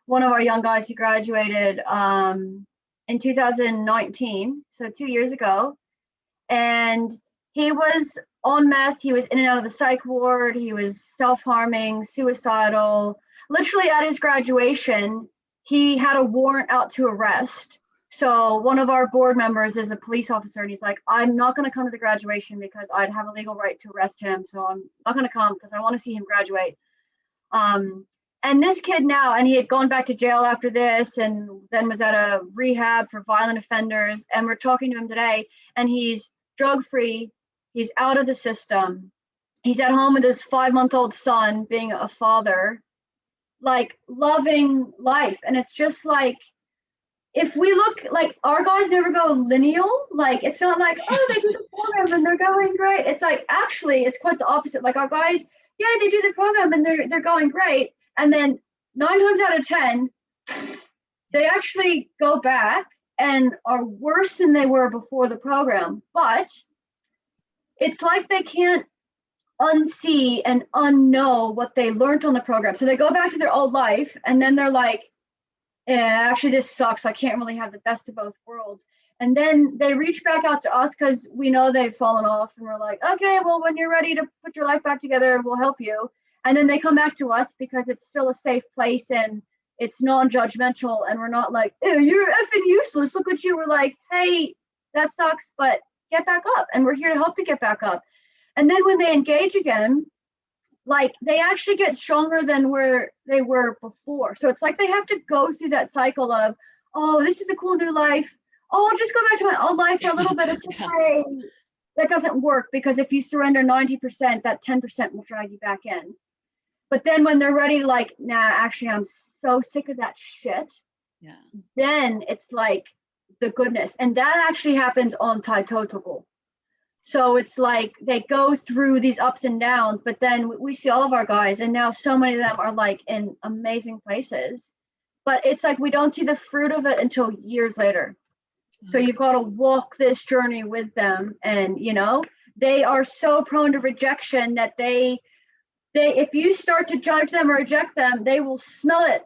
one of our young guys who graduated in 2019, so 2 years ago, and he was on meth. He was in and out of the psych ward. He was self-harming, suicidal. Literally at his graduation, he had a warrant out to arrest. So one of our board members is a police officer, and he's like, I'm not going to come to the graduation because I'd have a legal right to arrest him. So I'm not going to come because I want to see him graduate. And this kid now, and he had gone back to jail after this, and then was at a rehab for violent offenders. And we're talking to him today, and he's drug-free. He's out of the system. He's at home with his 5-month-old son, being a father, like loving life. And it's just like, if we look, like our guys never go lineal. Like it's not like, oh, they do the program and they're going great. It's like, actually, it's quite the opposite. Like our guys, yeah, they do the program and they're going great. And then 9 times out of 10, they actually go back and are worse than they were before the program. But it's like they can't unsee and unknow what they learned on the program. So they go back to their old life, and then they're like, yeah, actually this sucks. I can't really have the best of both worlds. And then they reach back out to us because we know they've fallen off, and we're like, okay, well, when you're ready to put your life back together, we'll help you. And then they come back to us because it's still a safe place and it's non-judgmental, and we're not like, ew, you're effing useless, look at you. We're like, hey, that sucks, but get back up, and we're here to help you get back up. And then when they engage again, like they actually get stronger than where they were before. So it's like they have to go through that cycle of, oh, this is a cool new life. Oh, I'll just go back to my old life for a little bit. It's okay. That doesn't work, because if you surrender 90%, that 10% will drag you back in. But then when they're ready to like, nah, actually, I'm so sick of that shit. Yeah. Then it's like the goodness. And that actually happens on Untitled. So it's like they go through these ups and downs, but then we see all of our guys, and now so many of them are like in amazing places. But it's like we don't see the fruit of it until years later. So you've got to walk this journey with them, and they are so prone to rejection that they if you start to judge them or reject them, they will smell it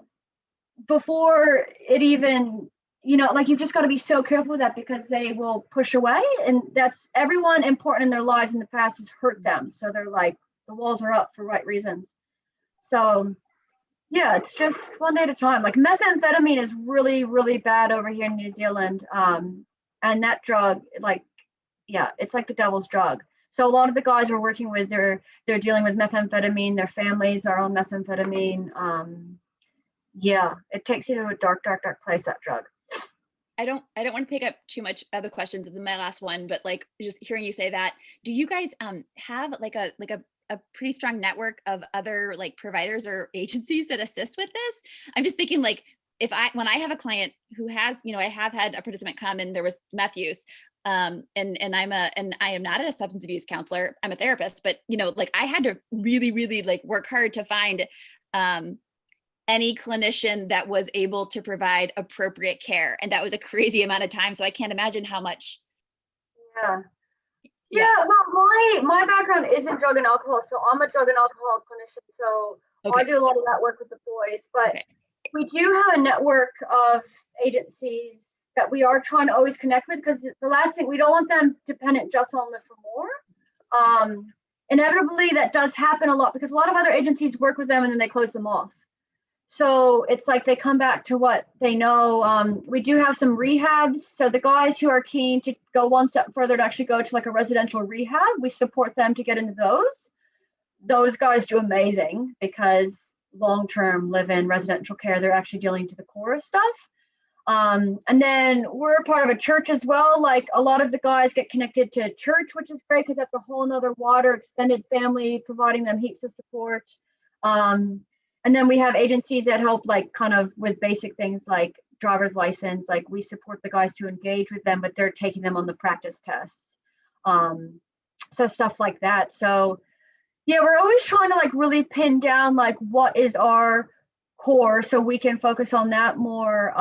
before it even, like you've just got to be so careful with that, because they will push away, and that's everyone important in their lives in the past has hurt them. So they're like, the walls are up for right reasons. So yeah, it's just one day at a time. Like methamphetamine is really, really bad over here in New Zealand. And that drug, like, yeah, it's like the devil's drug. So a lot of the guys we're working with, they're dealing with methamphetamine. Their families are on methamphetamine. Yeah, it takes you to a dark, dark, dark place, that drug. I don't want to take up too much of the questions of my last one, but like just hearing you say that, do you guys have like a pretty strong network of other like providers or agencies that assist with this? I'm just thinking like when I have a client who has, I have had a participant come and there was meth use, and I am not a substance abuse counselor, I'm a therapist, but like I had to really, really like work hard to find any clinician that was able to provide appropriate care. And that was a crazy amount of time. So I can't imagine how much. Yeah, well, my background is in drug and alcohol. So I'm a drug and alcohol clinician. So I do a lot of that work with the boys, but we do have a network of agencies that we are trying to always connect with, because the last thing, we don't want them dependent just on Live for More. Inevitably, that does happen a lot because a lot of other agencies work with them and then they close them off. So it's like they come back to what they know. We do have some rehabs. So the guys who are keen to go one step further to actually go to like a residential rehab, we support them to get into those. Those guys do amazing because long-term live-in residential care, they're actually dealing to the core of stuff. And then we're part of a church as well. Like a lot of the guys get connected to church, which is great because that's a whole nother water extended family, providing them heaps of support. And then we have agencies that help like kind of with basic things like driver's license. Like we support the guys to engage with them, but they're taking them on the practice tests. So stuff like that. So yeah, we're always trying to like really pin down like what is our core so we can focus on that more.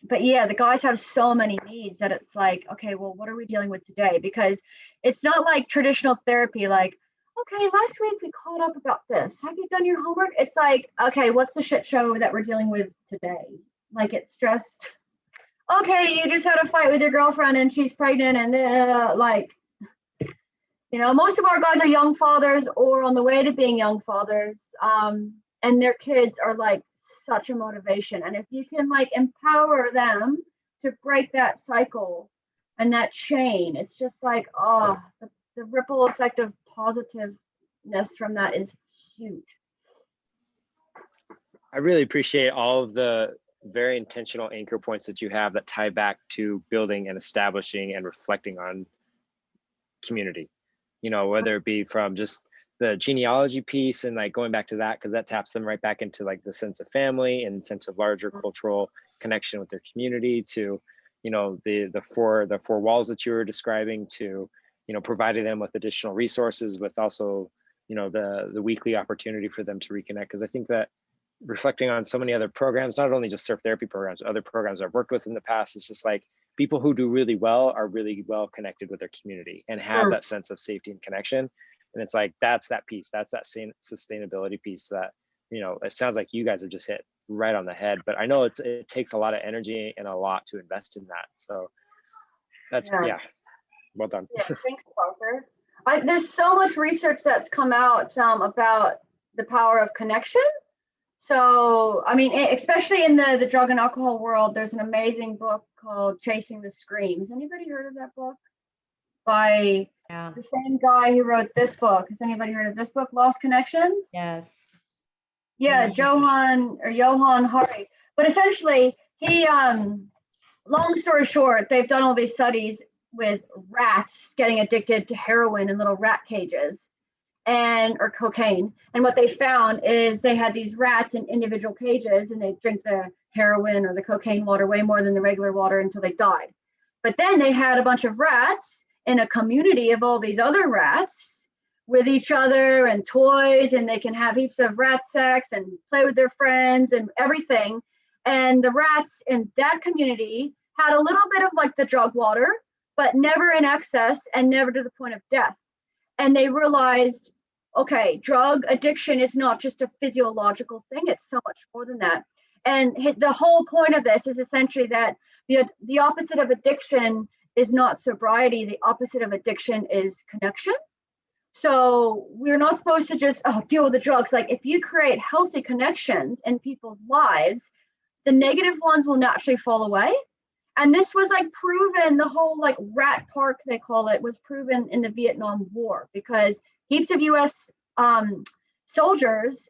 But yeah, the guys have so many needs that it's like, okay, well, what are we dealing with today? Because it's not like traditional therapy, like, okay, last week we caught up about this. Have you done your homework? It's like, okay, what's the shit show that we're dealing with today? Like, it's just, okay, you just had a fight with your girlfriend and she's pregnant and like, most of our guys are young fathers or on the way to being young fathers. And their kids are like such a motivation. And if you can like empower them to break that cycle and that chain, it's just like, the ripple effect of positiveness from that is huge. I really appreciate all of the very intentional anchor points that you have that tie back to building and establishing and reflecting on community, whether it be from just the genealogy piece and like going back to that, because that taps them right back into like the sense of family and sense of larger cultural connection with their community, to the four walls that you were describing, to providing them with additional resources, with also the weekly opportunity for them to reconnect. Because I think that reflecting on so many other programs, not only just surf therapy programs, other programs I've worked with in the past, it's just like people who do really well are really well connected with their community and have that sense of safety and connection. And it's like, that's that piece, that's that same sustainability piece that, it sounds like you guys have just hit right on the head, but I know it takes a lot of energy and a lot to invest in that. So that's, well done. Yeah, thanks, Parker. There's so much research that's come out about the power of connection. So, I mean, especially in the drug and alcohol world, there's an amazing book called Chasing the Screams. Anybody heard of that book? By the same guy who wrote this book. Has anybody heard of this book, Lost Connections? Yes. Yeah, Johan Hari. But essentially, he, long story short, they've done all these studies with rats getting addicted to heroin in little rat cages or cocaine. And what they found is they had these rats in individual cages and they drink the heroin or the cocaine water way more than the regular water until they died. But then they had a bunch of rats in a community of all these other rats with each other and toys, and they can have heaps of rat sex and play with their friends and everything. And the rats in that community had a little bit of like the drug water, but never in excess and never to the point of death. And they realized, okay, drug addiction is not just a physiological thing, it's so much more than that. And the whole point of this is essentially that the opposite of addiction is not sobriety, the opposite of addiction is connection. So we're not supposed to just deal with the drugs. Like if you create healthy connections in people's lives, the negative ones will naturally fall away. And this was like proven, the whole like rat park, they call it, was proven in the Vietnam War, because heaps of US soldiers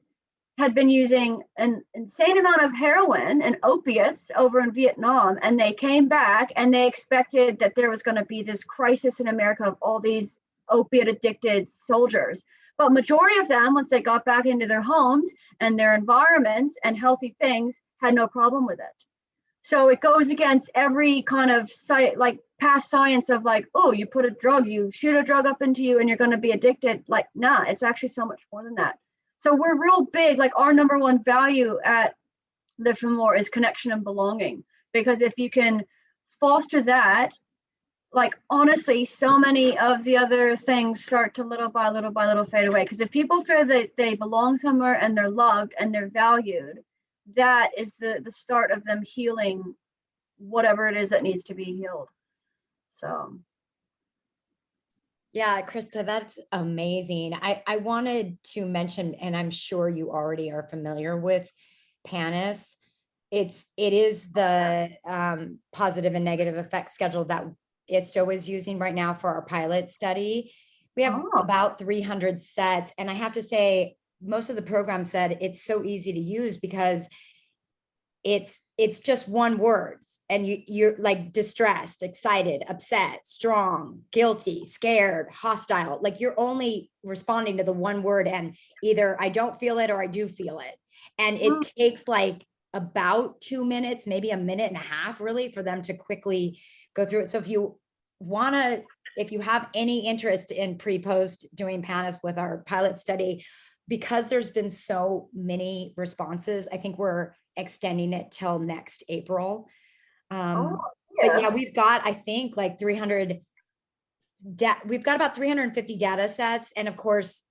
had been using an insane amount of heroin and opiates over in Vietnam. And they came back and they expected that there was going to be this crisis in America of all these opiate addicted soldiers. But majority of them, once they got back into their homes and their environments and healthy things, had no problem with it. So it goes against every kind of like past science of like, oh, you put a drug, you shoot a drug up into you and you're going to be addicted. Like, nah, it's actually so much more than that. So we're real big, like our number one value at Live for More is connection and belonging. Because if you can foster that, like honestly, so many of the other things start to little by little fade away. Because if people feel that they belong somewhere and they're loved and they're valued, that is the start of them healing whatever it is that needs to be healed. So Yeah, Krista, that's amazing. I wanted to mention, and I'm sure you already are familiar with PANIS. It is the positive and negative effect schedule that ISTO is using right now for our pilot study. We have about 300 sets, and I have to say, most of the program said it's so easy to use because it's just one words, and you're like distressed, excited, upset, strong, guilty, scared, hostile. Like you're only responding to the one word, and either I don't feel it or I do feel it. And it takes like about 2 minutes, maybe a minute and a half, really, for them to quickly go through it. So if you have any interest in pre-post doing PANIS with our pilot study, because there's been so many responses, I think we're extending it till next April. But yeah, we've got, I think, like 300, we've got about 350 data sets. And of course,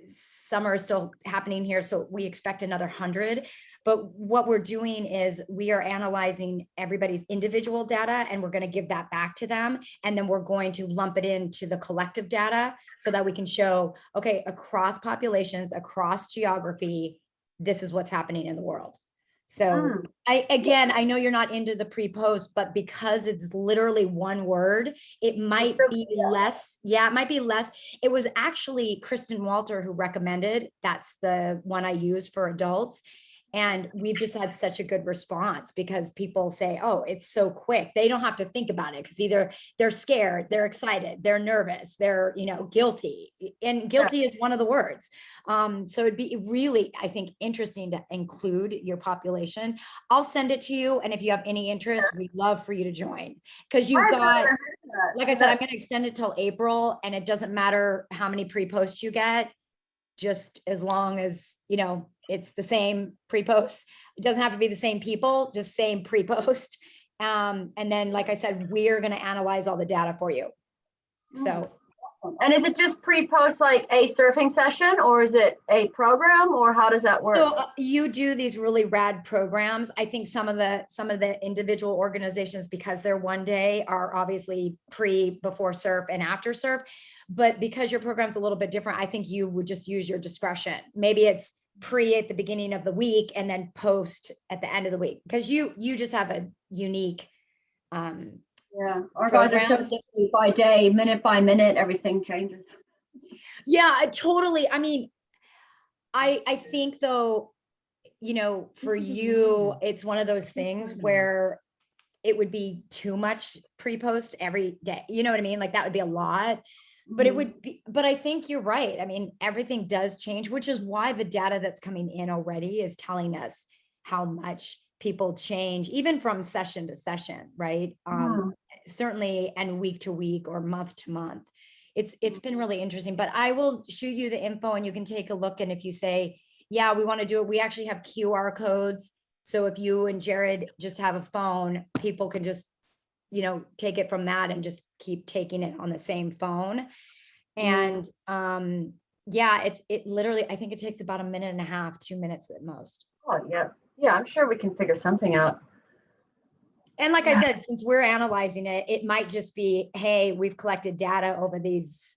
summer is still happening here, so we expect another 100. But what we're doing is we are analyzing everybody's individual data, and we're going to give that back to them. And then we're going to lump it into the collective data so that we can show, okay, across populations, across geography, this is what's happening in the world. So I know you're not into the pre-post, but because it's literally one word, it might be less. Yeah, it might be less. It was actually Kristen Walter who recommended, that's the one I use for adults. And we've just had such a good response because people say, oh, it's so quick. They don't have to think about it because either they're scared, they're excited, they're nervous, they're, guilty. And guilty is one of the words. So it'd be really, I think, interesting to include your population. I'll send it to you. And if you have any interest, we'd love for you to join, because you've got, like I said, I'm going to extend it till April, and it doesn't matter how many pre-posts you get, just as long as, it's the same pre-post. It doesn't have to be the same people, just same pre-post. And then, like I said, we're going to analyze all the data for you. So. And is it just pre-post like a surfing session, or is it a program, or how does that work? So you do these really rad programs. I think some of the individual organizations, because they're one day, are obviously before surf and after surf. But because your program's a little bit different, I think you would just use your discretion. Maybe it's pre at the beginning of the week and then post at the end of the week, because you just have a unique our guys are so busy by day, minute by minute, everything changes. Yeah, totally. I mean, I think though, for you, it's one of those things where it would be too much pre-post every day. You know what I mean? Like that would be a lot. But it would be, but I think you're right. I mean, everything does change, which is why the data that's coming in already is telling us how much people change, even from session to session, right? Certainly, and week to week or month to month. It's been really interesting, but I will shoot you the info and you can take a look. And if you say, yeah, we want to do it, we actually have QR codes. So if you and Jared just have a phone, people can just, take it from that and just keep taking it on the same phone. And it literally, I think it takes about a minute and a half, 2 minutes at most. Oh yeah. Yeah, I'm sure we can figure something out. And like I said, since we're analyzing it, it might just be, hey, we've collected data over these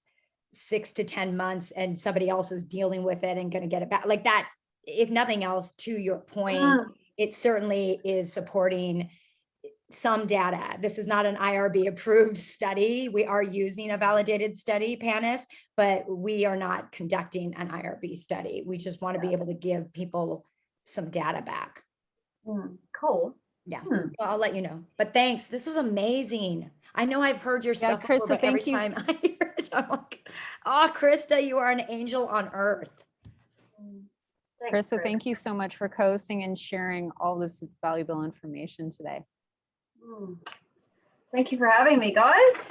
6 to 10 months and somebody else is dealing with it and going to get it back. Like that, if nothing else, to your point, it certainly is supporting some data. This is not an IRB approved study. We are using a validated study, Panis, but we are not conducting an IRB study. We just want to be able to give people some data back. Cool. Yeah, so I'll let you know. But thanks. This was amazing. I know I've heard your Yeah, stuff before, Krista, but every thank you. time I hear it, I'm like, oh, Krista, you are an angel on earth. Thanks, Krista, thank you so much for co-hosting and sharing all this valuable information today. Thank you for having me, guys.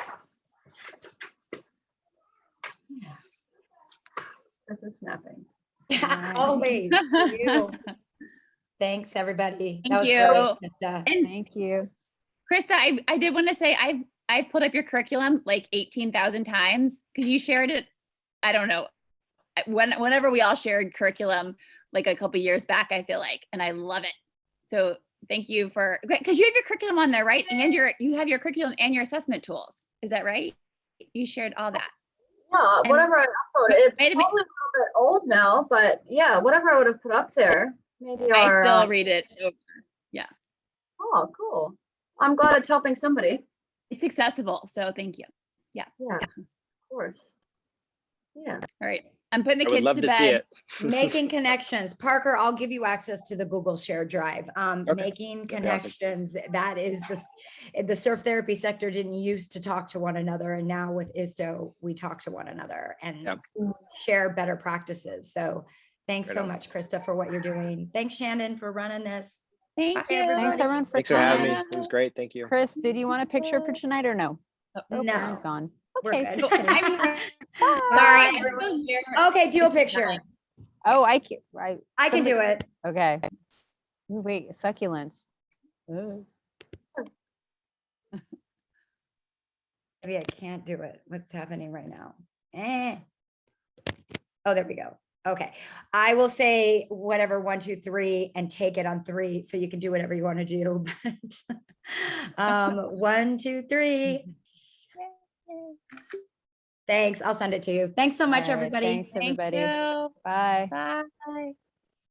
This is snapping. right. Always. You. Thanks, everybody. Thank that was you. great, Krista. And Thank you. Krista, I did want to say I've put up your curriculum like 18,000 times because you shared it. I don't know. Whenever we all shared curriculum like a couple years back, I feel like, and I love it. So thank you for, because you have your curriculum on there, right? And you have your curriculum and your assessment tools. Is that right? You shared all that. Yeah, And- whatever I uploaded. It's Wait a probably a little bit old now, but yeah, whatever I would have put up there. Maybe I our, still read it over. oh, cool. I'm glad it's helping somebody. It's accessible. So thank you. Yeah, of course. Yeah. All right. I'm putting the I would kids love to to see bed. it. Making connections. Parker, I'll give you access to the Google Share Drive. Okay, Making that'd be awesome. connections. That is the surf therapy sector didn't used to talk to one another. And now with ISTO, we talk to one another and Yep. share better practices. So thanks Right so on. much, Krista, for what you're doing. Thanks, Shannon, for running this. Thank Bye, you. everybody. Thanks everyone for Thanks for having me. coming. It was great. Thank you. Chris, did you want a picture for tonight or no? Oh, No. Aaron's gone. We're Okay. good. just kidding. I'm here. Bye, Sorry. I'm everyone. still here. Okay, do a picture. Oh, I can. Right. I can do it. Okay. Ooh, wait, succulents. Ooh. Maybe I can't do it. What's happening right now? Oh, there we go. Okay. I will say whatever, 1, 2, 3, and take it on 3. So you can do whatever you want to do. But 1, 2, 3. Thanks. I'll send it to you. Thanks so much, All right, everybody. Thanks, Thank everybody. you. Bye. Bye.